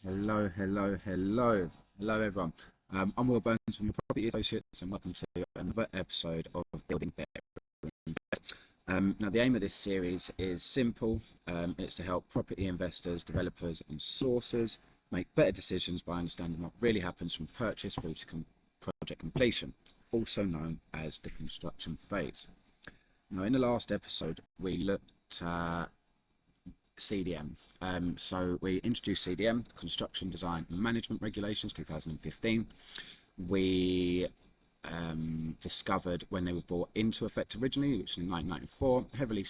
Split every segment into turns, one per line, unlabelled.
Hello, everyone. I'm Will Burns from the Property Associates, and welcome to another episode of Building Better. Now, the aim of this series is simple. It's to help property investors, developers, and sources make better decisions by understanding what really happens from purchase through to project completion, also known as the construction phase. Now, in the last episode, we looked at CDM. So we introduced CDM, Construction Design and Management Regulations 2015. We discovered when they were brought into effect originally, which was in 1994, heavily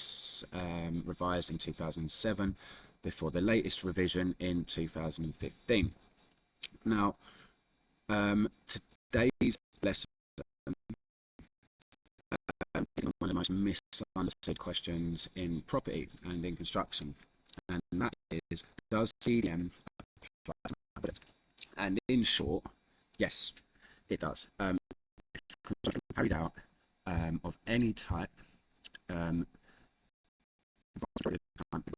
revised in 2007, before the latest revision in 2015. Now, today's lesson, one of the most misunderstood questions in property and in construction, and that is, does CDM apply to management? And in short, yes, it does. Construction carried out of any type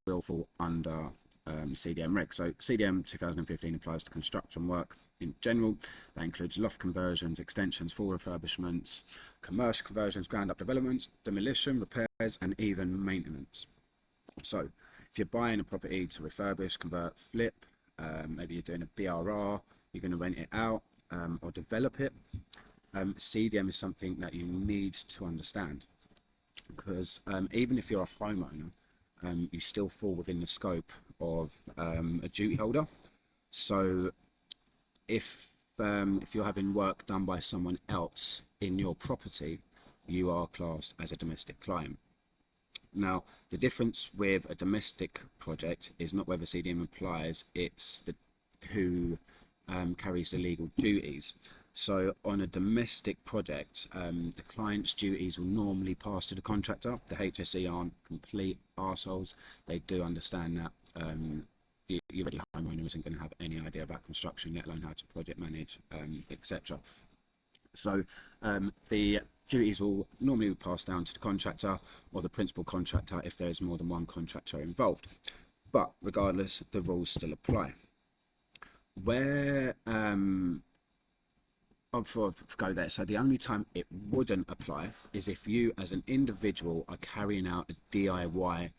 will fall under CDM regs. So CDM 2015 applies to construction work in general. That includes loft conversions, extensions, full refurbishments, commercial conversions, ground up developments, demolition, repairs, and even maintenance. So if you're buying a property to refurbish, convert, flip, maybe you're doing a BRR, you're going to rent it out or develop it, CDM is something that you need to understand, because even if you're a homeowner, you still fall within the scope of a duty holder. So if you're having work done by someone else in your property, you are classed as a domestic client. Now, the difference with a domestic project is not whether CDM applies, it's who carries the legal duties. So on a domestic project, the client's duties will normally pass to the contractor. The HSE aren't complete arseholes. They do understand that your regular homeowner isn't going to have any idea about construction, let alone how to project manage, etc. So the duties will normally be passed down to the contractor or the principal contractor if there's more than one contractor involved. But regardless, the rules still apply. Before I go there, so the only time it wouldn't apply is if you as an individual are carrying out a DIY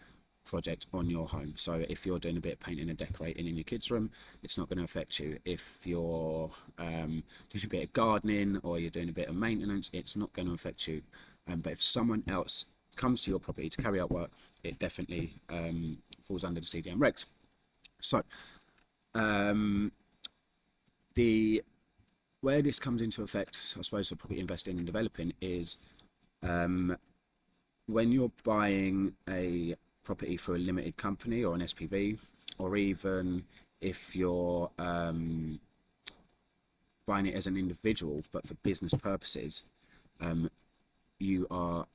project on your home. So if you're doing a bit of painting and decorating in your kids' room, it's not going to affect you. If you're doing a bit of gardening or you're doing a bit of maintenance, it's not going to affect you. But if someone else comes to your property to carry out work, it definitely falls under the CDM regs. So where this comes into effect, I suppose, for property investing and developing is when you're buying a property for a limited company or an SPV, or even if you're buying it as an individual but for business purposes, you are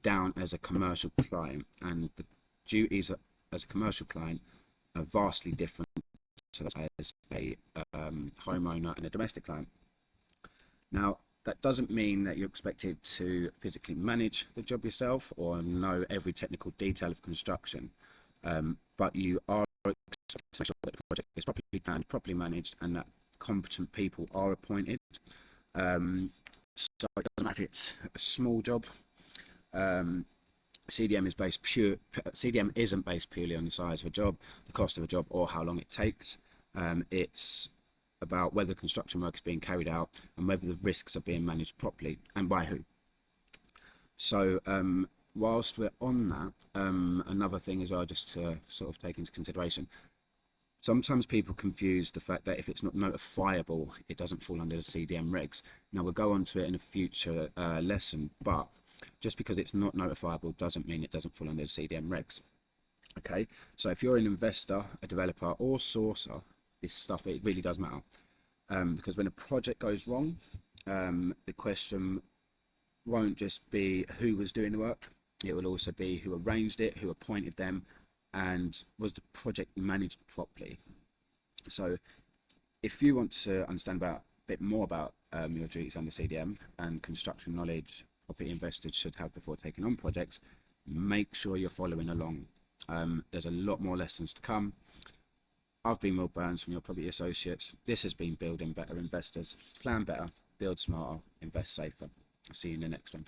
down as a commercial client, and the duties as a commercial client are vastly different to as a homeowner and a domestic client. Now, that doesn't mean that you're expected to physically manage the job yourself or know every technical detail of construction, but you are expected to make sure that the project is properly planned, properly managed, and that competent people are appointed. So it doesn't matter if it's a small job. CDM isn't based purely on the size of a job, the cost of a job, or how long it takes. It's about whether construction work is being carried out and whether the risks are being managed properly and by who. So whilst we're on that, another thing as well, just to sort of take into consideration, sometimes people confuse the fact that if it's not notifiable, it doesn't fall under the CDM regs. Now, we'll go on to it in a future lesson, but just because it's not notifiable doesn't mean it doesn't fall under the CDM regs. Okay, so if you're an investor, a developer, or sourcer, this stuff, it really does matter, because when a project goes wrong, the question won't just be who was doing the work, it will also be who arranged it, who appointed them, and was the project managed properly. So if you want to understand a bit more about your duties under CDM and construction knowledge property investors should have before taking on projects, make sure you're following along. There's a lot more lessons to come. I've been Will Burns from your Property Associates. This has been Building Better Investors. Plan better, build smarter, invest safer. I'll see you in the next one.